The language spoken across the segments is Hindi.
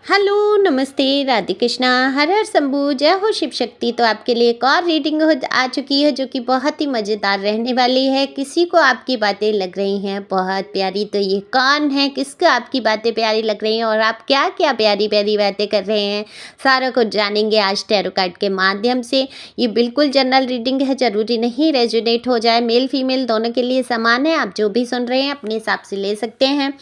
हेलो, नमस्ते, राधे कृष्णा, हर हर शंभू, जय हो शिव शक्ति। तो आपके लिए एक और रीडिंग आ चुकी है जो कि बहुत ही मज़ेदार रहने वाली है। किसी को आपकी बातें लग रही हैं बहुत प्यारी, तो ये कौन है, किसको आपकी बातें प्यारी लग रही हैं और आप क्या क्या प्यारी प्यारी बातें कर रहे हैं, सारा कुछ जानेंगे आज टैरो कार्ड के माध्यम से। ये बिल्कुल जनरल रीडिंग है, ज़रूरी नहीं रेजोनेट हो जाए, मेल फीमेल दोनों के लिए समान है। आप जो भी सुन रहे हैं अपने हिसाब से ले सकते हैं।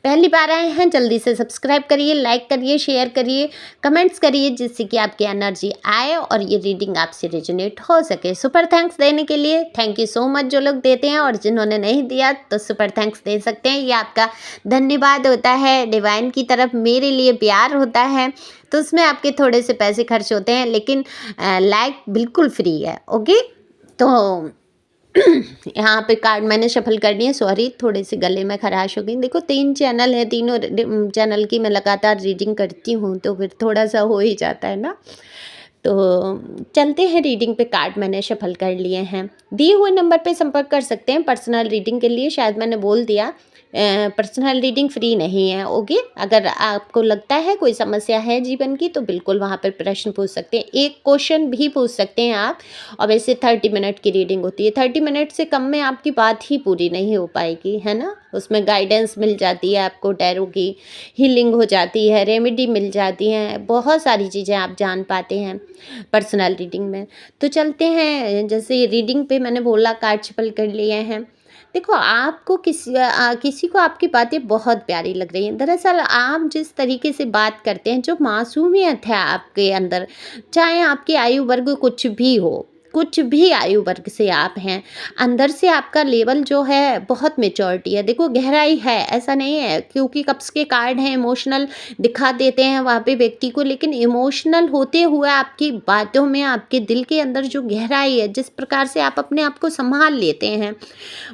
पहली बार आए हैं जल्दी से सब्सक्राइब करिए, लाइक करिए, शेयर करिए, कमेंट्स करिए, जिससे कि आपकी एनर्जी आए और ये रीडिंग आपसे रेजोनेट हो सके। सुपर थैंक्स देने के लिए थैंक यू सो मच जो लोग देते हैं, और जिन्होंने नहीं दिया तो सुपर थैंक्स दे सकते हैं। ये आपका धन्यवाद होता है, डिवाइन की तरफ मेरे लिए प्यार होता है, तो उसमें आपके थोड़े से पैसे खर्च होते हैं, लेकिन लाइक बिल्कुल फ्री है। ओके, तो यहाँ पे कार्ड मैंने शफल करनी है। सॉरी, थोड़े से गले में खराश हो गई। देखो 3 चैनल है, तीनों चैनल की मैं लगातार रीडिंग करती हूँ, तो फिर थोड़ा सा हो ही जाता है ना। तो चलते हैं रीडिंग पे। कार्ड मैंने शफल कर लिए हैं। दिए हुए नंबर पे संपर्क कर सकते हैं पर्सनल रीडिंग के लिए। शायद मैंने बोल दिया, पर्सनल रीडिंग फ्री नहीं है। ओके, अगर आपको लगता है कोई समस्या है जीवन की तो बिल्कुल वहाँ पर प्रश्न पूछ सकते हैं, एक क्वेश्चन भी पूछ सकते हैं आप। और वैसे 30 मिनट की रीडिंग होती है, 30 मिनट से कम में आपकी बात ही पूरी नहीं हो पाएगी, है ना। उसमें गाइडेंस मिल जाती है आपको, टैरो की हीलिंग हो जाती है, रेमेडी मिल जाती हैं, बहुत सारी चीज़ें आप जान पाते हैं पर्सनल रीडिंग में। तो चलते हैं, जैसे रीडिंग पे मैंने बोला कार्ड शफल कर लिए हैं। देखो, आपको किसी को आपकी बातें बहुत प्यारी लग रही हैं। दरअसल आप जिस तरीके से बात करते हैं, जो मासूमियत है आपके अंदर, चाहे आपकी आयु वर्ग कुछ भी हो, कुछ भी आयु वर्ग से आप हैं, अंदर से आपका लेवल जो है बहुत मैच्योरिटी है। देखो, गहराई है, ऐसा नहीं है, क्योंकि कप्स के कार्ड हैं, इमोशनल दिखा देते हैं वहाँ पे व्यक्ति को, लेकिन इमोशनल होते हुए आपकी बातों में, आपके दिल के अंदर जो गहराई है, जिस प्रकार से आप अपने आप को संभाल लेते हैं,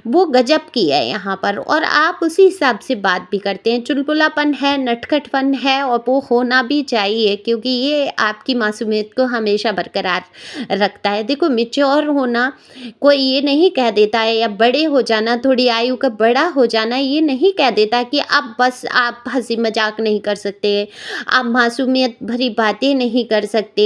वो गजब की है यहाँ पर। और आप उसी हिसाब से बात भी करते हैं। चुलबुलापन है, नटखटपन है, और वो होना भी चाहिए, क्योंकि ये आपकी मासूमियत को हमेशा बरकरार रखता है। देखो, मैच्योर होना कोई ये नहीं कह देता है, या बड़े हो जाना, थोड़ी आयु का बड़ा हो जाना, ये नहीं कह देता कि अब बस आप हंसी मजाक नहीं कर सकते, आप मासूमियत भरी बातें नहीं कर सकते।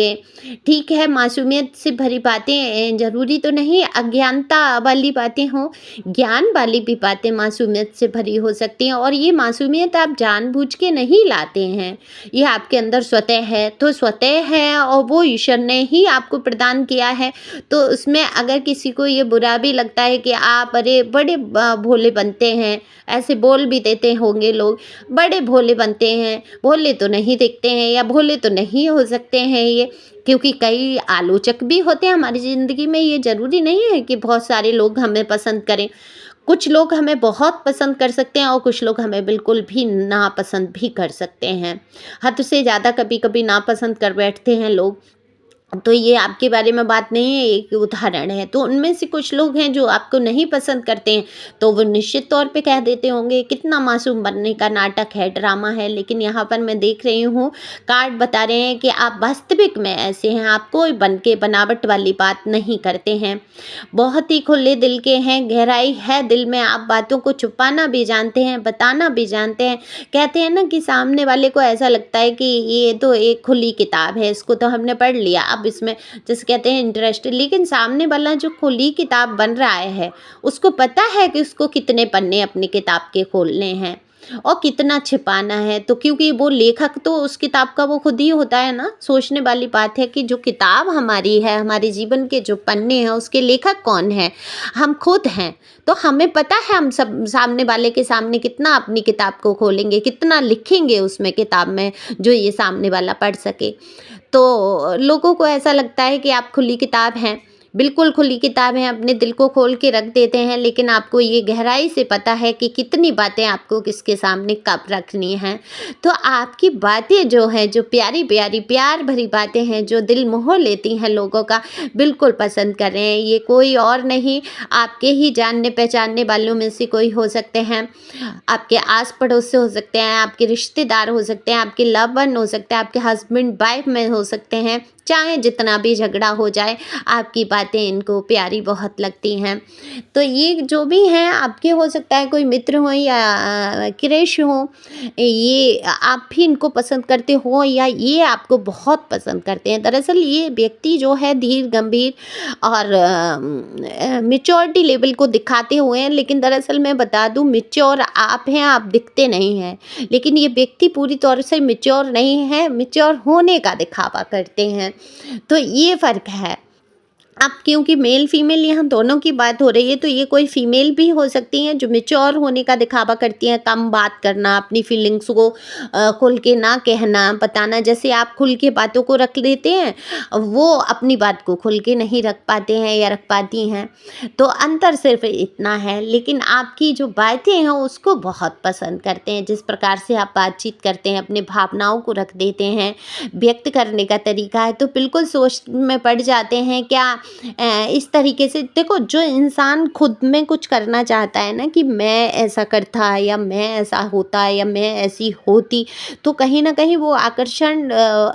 ठीक है, मासूमियत से भरी बातें ज़रूरी तो नहीं अज्ञानता वाली बातें हों, ज्ञान वाली भी बातें मासूमियत से भरी हो सकती हैं। और ये मासूमियत आप जानबूझ के नहीं लाते हैं, ये आपके अंदर स्वतः है। तो स्वतः है और वो ईश्वर ने ही आपको प्रदान किया है। तो उसमें अगर किसी को ये बुरा भी लगता है कि आप अरे बड़े भोले बनते हैं, ऐसे बोल भी देते होंगे लोग, बड़े भोले बनते हैं, भोले तो नहीं दिखते हैं, या भोले तो नहीं हो सकते हैं ये, क्योंकि कई आलोचक भी होते हैं हमारी ज़िंदगी में। ये ज़रूरी नहीं है कि बहुत सारे लोग हमें पसंद करें। कुछ लोग हमें बहुत पसंद कर सकते हैं और कुछ लोग हमें बिल्कुल भी नापसंद भी कर सकते हैं। हद से ज़्यादा कभी कभी नापसंद कर बैठते हैं लोग। तो ये आपके बारे में बात नहीं है, एक उदाहरण है। तो उनमें से कुछ लोग हैं जो आपको नहीं पसंद करते हैं, तो वो निश्चित तौर पे कह देते होंगे कितना मासूम बनने का नाटक है, ड्रामा है। लेकिन यहाँ पर मैं देख रही हूँ, कार्ड बता रहे हैं कि आप वास्तविक में ऐसे हैं, आप कोई बन के बनावट वाली बात नहीं करते हैं, बहुत ही खुले दिल के हैं, गहराई है दिल में, आप बातों को छुपाना भी जानते हैं, बताना भी जानते हैं। कहते हैं ना कि सामने वाले को ऐसा लगता है कि ये तो एक खुली किताब है, इसको तो हमने पढ़ लिया, अब इसमें जैसे कहते हैं इंटरेस्ट। लेकिन सामने वाला जो खुली किताब बन रहा है, उसको पता है कि उसको कितने पन्ने अपनी किताब के खोलने हैं और कितना छिपाना है। तो क्योंकि वो लेखक तो उस किताब का वो खुद ही होता है ना। सोचने वाली बात है कि जो किताब हमारी है, हमारे जीवन के जो पन्ने हैं, उसके लेखक कौन है? हम खुद हैं। तो हमें पता है हम सब सामने वाले के सामने कितना अपनी किताब को खोलेंगे, कितना लिखेंगे उसमें किताब में, जो ये सामने वाला पढ़ सके। तो लोगों को ऐसा लगता है कि आप खुली किताब हैं, बिल्कुल खुली किताब है, अपने दिल को खोल के रख देते हैं, लेकिन आपको ये गहराई से पता है कि कितनी बातें आपको किसके सामने कब रखनी हैं। तो आपकी बातें जो हैं, जो प्यारी प्यारी प्यार भरी बातें हैं, जो दिल मोह लेती हैं लोगों का, बिल्कुल पसंद कर रहे हैं। ये कोई और नहीं, आपके ही जानने पहचानने वालों में से कोई हो सकते हैं, आपके आस पड़ोस से हो सकते हैं, आपके रिश्तेदार हो सकते हैं, आपके लव वन हो सकते हैं, आपके हस्बैंड वाइफ में हो सकते हैं। चाहे जितना भी झगड़ा हो जाए, आपकी बातें इनको प्यारी बहुत लगती हैं। तो ये जो भी हैं आपके, हो सकता है कोई मित्र हो या क्रश हो, ये आप भी इनको पसंद करते हो या ये आपको बहुत पसंद करते हैं। दरअसल ये व्यक्ति जो है धीर गंभीर और मैच्योरिटी लेवल को दिखाते हुए हैं, लेकिन दरअसल मैं बता दूं मैच्योर आप हैं, आप दिखते नहीं हैं। लेकिन ये व्यक्ति पूरी तौर से मैच्योर नहीं है, मैच्योर होने का दिखावा करते हैं। तो ये फ़र्क है। अब क्योंकि मेल फीमेल यहाँ दोनों की बात हो रही है, तो ये कोई फीमेल भी हो सकती हैं जो मैच्योर होने का दिखावा करती हैं, कम बात करना, अपनी फीलिंग्स को खुल के ना कहना, बताना। जैसे आप खुल के बातों को रख लेते हैं, वो अपनी बात को खुल के नहीं रख पाते हैं या रख पाती हैं। तो अंतर सिर्फ इतना है, लेकिन आपकी जो बातें हैं उसको बहुत पसंद करते हैं। जिस प्रकार से आप बातचीत करते हैं, अपनी भावनाओं को रख देते हैं, व्यक्त करने का तरीका है, तो बिल्कुल सोच में पड़ जाते हैं। क्या इस तरीके से देखो, जो इंसान खुद में कुछ करना चाहता है ना कि मैं ऐसा करता या मैं ऐसा होता या मैं ऐसी होती, तो कहीं ना कहीं वो आकर्षण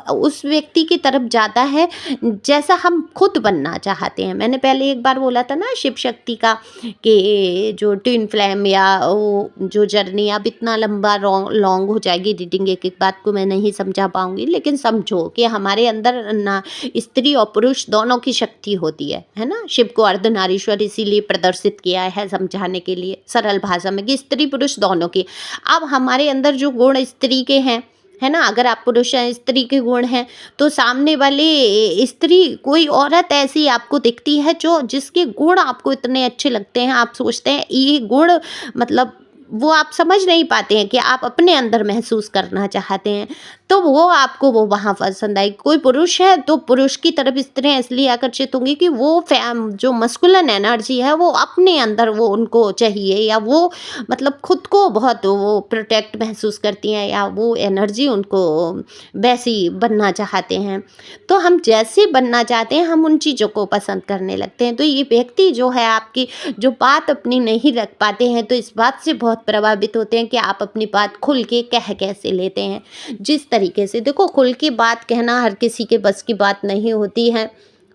उस व्यक्ति की तरफ जाता है जैसा हम खुद बनना चाहते हैं। मैंने पहले एक बार बोला था ना शिव शक्ति का, कि जो ट्विन फ्लेम या वो जो जर्नी, अब इतना लंबा लॉन्ग हो जाएगी रीडिंग, एक एक बात को मैं नहीं समझा पाऊंगी, लेकिन समझो कि हमारे अंदर ना स्त्री और पुरुष दोनों की शक्ति होती है ना। शिव को अर्धनारीश्वर इसीलिए प्रदर्शित किया है समझाने के लिए सरल भाषा में, कि स्त्री पुरुष दोनों की। अब हमारे अंदर जो गुण स्त्री के हैं, है ना, अगर आप पुरुष हैं, स्त्री के गुण हैं, तो सामने वाले स्त्री, कोई औरत ऐसी आपको दिखती है जो जिसके गुण आपको इतने अच्छे लगते हैं, आप सोचते हैं ये गुण, मतलब वो आप समझ नहीं पाते हैं कि आप अपने अंदर महसूस करना चाहते हैं, तो वो आपको वो वहाँ पसंद आई। कोई पुरुष है तो पुरुष की तरफ स्त्रियाँ इसलिए आकर्षित होंगी कि वो जो मस्कुलिन एनर्जी है वो अपने अंदर वो उनको चाहिए, या वो मतलब खुद को बहुत वो प्रोटेक्ट महसूस करती हैं, या वो एनर्जी उनको वैसी बनना चाहते हैं। तो हम जैसे बनना चाहते हैं हम उन चीज़ों को पसंद करने लगते हैं। तो ये व्यक्ति जो है आपकी जो बात अपनी नहीं रख पाते हैं, तो इस बात से बहुत प्रभावित होते हैं कि आप अपनी बात खुल के कह कैसे लेते हैं। जिस तरीके से देखो, खुल के बात कहना हर किसी के बस की बात नहीं होती है।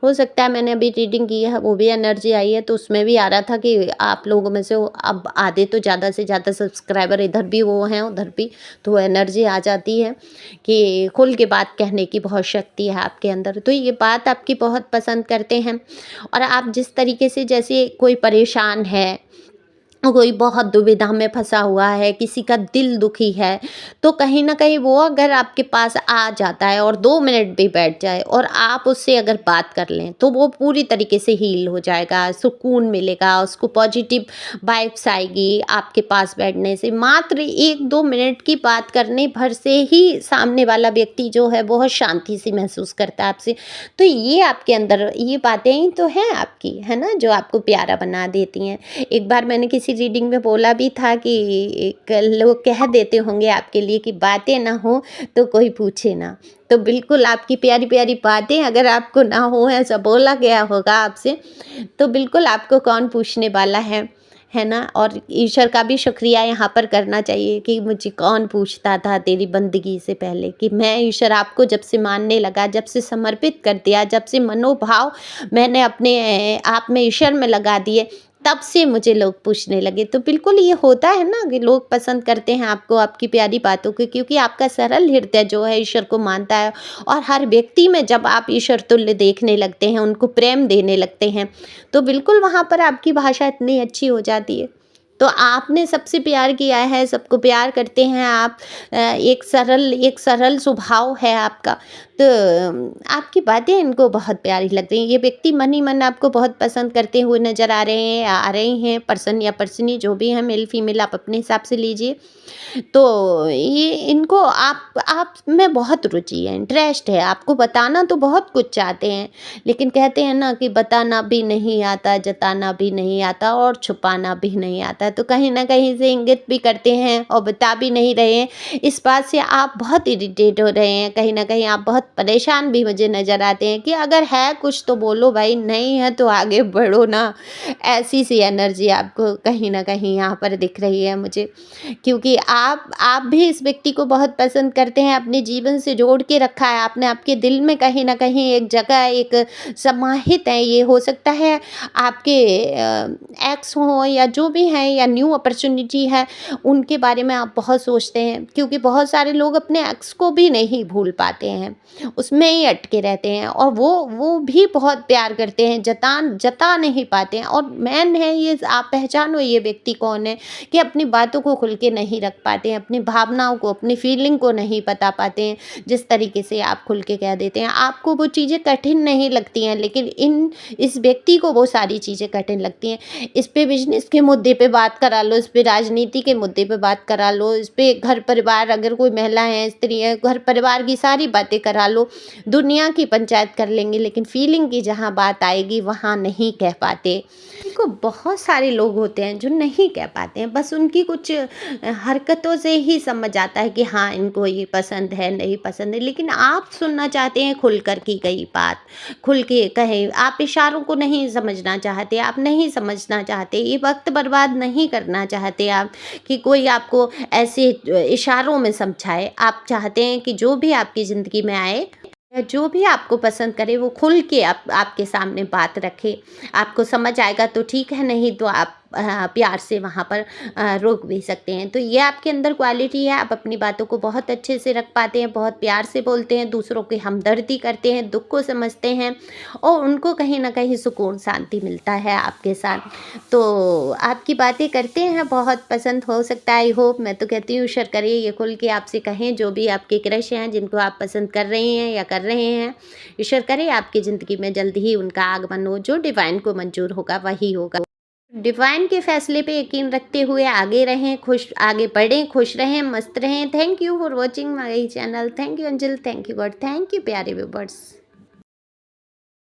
हो सकता है, मैंने अभी रीडिंग की है वो भी एनर्जी आई है, तो उसमें भी आ रहा था कि आप लोगों में से अब आधे तो ज़्यादा से ज़्यादा सब्सक्राइबर इधर भी वो हैं उधर भी, तो वो एनर्जी आ जाती है कि खुल के बात कहने की बहुत शक्ति है आपके अंदर। तो ये बात आपकी बहुत पसंद करते हैं। और आप जिस तरीके से, जैसे कोई परेशान है, कोई बहुत दुविधा में फंसा हुआ है, किसी का दिल दुखी है, तो कहीं ना कहीं वो अगर आपके पास आ जाता है और 2 मिनट भी बैठ जाए और आप उससे अगर बात कर लें, तो वो पूरी तरीके से हील हो जाएगा, सुकून मिलेगा, उसको पॉजिटिव वाइब्स आएगी आपके पास बैठने से। मात्र 1-2 मिनट की बात करने भर से ही सामने वाला व्यक्ति जो है बहुत शांति से महसूस करता है आपसे। तो ये आपके अंदर ये बातें ही तो हैं आपकी, है ना, जो आपको प्यारा बना देती हैं। एक बार मैंने किसी रीडिंग में बोला भी था कि लोग कह देते होंगे आपके लिए कि बातें ना हो तो कोई पूछे ना। तो बिल्कुल आपकी प्यारी प्यारी बातें अगर आपको ना हो, ऐसा बोला गया होगा आपसे, तो बिल्कुल आपको कौन पूछने वाला है ना। और ईश्वर का भी शुक्रिया यहाँ पर करना चाहिए कि मुझे कौन पूछता था तेरी बंदगी से पहले, कि मैं ईश्वर आपको जब से मानने लगा, जब से समर्पित कर दिया, जब से मनोभाव मैंने अपने आप में ईश्वर में लगा दिए, तब से मुझे लोग पूछने लगे। तो बिल्कुल ये होता है ना कि लोग पसंद करते हैं आपको, आपकी प्यारी बातों को, क्योंकि आपका सरल हृदय जो है ईश्वर को मानता है। और हर व्यक्ति में जब आप ईश्वर तुल्य देखने लगते हैं, उनको प्रेम देने लगते हैं, तो बिल्कुल वहाँ पर आपकी भाषा इतनी अच्छी हो जाती है। तो आपने सबसे प्यार किया है, सबको प्यार करते हैं आप, एक सरल स्वभाव है आपका। तो आपकी बातें इनको बहुत प्यारी लग रही हैं। ये व्यक्ति मन ही मन आपको बहुत पसंद करते हुए नज़र आ रहे हैं, आ रही हैं, पर्सन या पर्सनी जो भी है, मेल फीमेल आप अपने हिसाब से लीजिए। तो ये इनको आप में बहुत रुचि है, इंटरेस्ट है, आपको बताना तो बहुत कुछ चाहते हैं, लेकिन कहते हैं ना कि बताना भी नहीं आता, जताना भी नहीं आता और छुपाना भी नहीं आता। आता, तो कहीं न कहीं से इंगित भी करते हैं और बता भी नहीं रहे हैं। इस बात से आप बहुत इरिटेट हो रहे हैं, कहीं न कहीं आप बहुत परेशान भी मुझे नज़र आते हैं कि अगर है कुछ तो बोलो भाई, नहीं है तो आगे बढ़ो ना। ऐसी-सी एनर्जी आपको कहीं न कहीं यहाँ पर दिख रही है मुझे। क्योंकि आप भी इस व्यक्ति को बहुत पसंद करते हैं, अपने जीवन से जोड़ के रखा है आपने, आपके दिल में कहीं न कहीं एक जगह एक समाहित है। ये हो सकता है आपके एक्स हों या जो भी हैं या न्यू अपॉर्च्युनिटी है, उनके बारे में आप बहुत सोचते हैं, क्योंकि बहुत सारे लोग अपने एक्स को भी नहीं भूल पाते हैं, उसमें ही अटके रहते हैं और वो भी बहुत प्यार करते हैं, जता नहीं पाते हैं। और मेन है ये, आप पहचानो ये व्यक्ति कौन है, कि अपनी बातों को खुल के नहीं रख पाते हैं, अपनी भावनाओं को, अपनी फीलिंग को नहीं बता पाते हैं, जिस तरीके से आप खुल के कह देते हैं। आपको वो चीज़ें कठिन नहीं लगती हैं, लेकिन इस व्यक्ति को वो सारी चीज़ें कठिन लगती हैं। इस पे बिजनेस के मुद्दे पे बात करा लो, इस पे राजनीति के मुद्दे पे बात करा लो, इस पे घर परिवार, अगर कोई महिला है, स्त्री है, घर परिवार की सारी बातें करा लो, दुनिया की पंचायत कर लेंगे, लेकिन फीलिंग की जहाँ बात आएगी वहाँ नहीं कह पाते। देखो, बहुत सारे लोग होते हैं जो नहीं कह पाते हैं, बस उनकी कुछ हरकतों से ही समझ आता है कि हाँ, इनको ये पसंद है, नहीं पसंद है। लेकिन आप सुनना चाहते हैं खुल कर की गई बात, खुल के कहे, आप इशारों को नहीं समझना चाहते, आप नहीं समझना चाहते, ये वक्त बर्बाद नहीं करना चाहते आप, कि कोई आपको ऐसे इशारों में समझाए। आप चाहते हैं कि जो भी आपकी ज़िंदगी में आए या जो भी आपको पसंद करे, वो खुल के आपके सामने बात रखे। आपको समझ आएगा तो ठीक है, नहीं तो आप प्यार से वहाँ पर रोक भी सकते हैं। तो ये आपके अंदर क्वालिटी है, आप अपनी बातों को बहुत अच्छे से रख पाते हैं, बहुत प्यार से बोलते हैं, दूसरों की हमदर्दी करते हैं, दुःख को समझते हैं और उनको कहीं न कहीं सुकून, शांति मिलता है आपके साथ। तो आपकी बातें करते हैं, बहुत पसंद हो सकता है। आई होप, मैं तो कहती हूँ ईश्वर करे ये खुल के आपसे कहें, जो भी आपके क्रश हैं, जिनको आप पसंद कर रही हैं या कर रहे हैं, ईश्वर करे आपकी ज़िंदगी में जल्द ही उनका आगमन हो, जो डिवाइन को मंजूर होगा वही होगा। डिवाइन के फैसले पे यकीन रखते हुए आगे रहें, आगे बढ़ें, खुश रहें, मस्त रहें। Thank you for watching my channel. Thank you Anjal, thank you God, thank you प्यारे व्यूअर्स।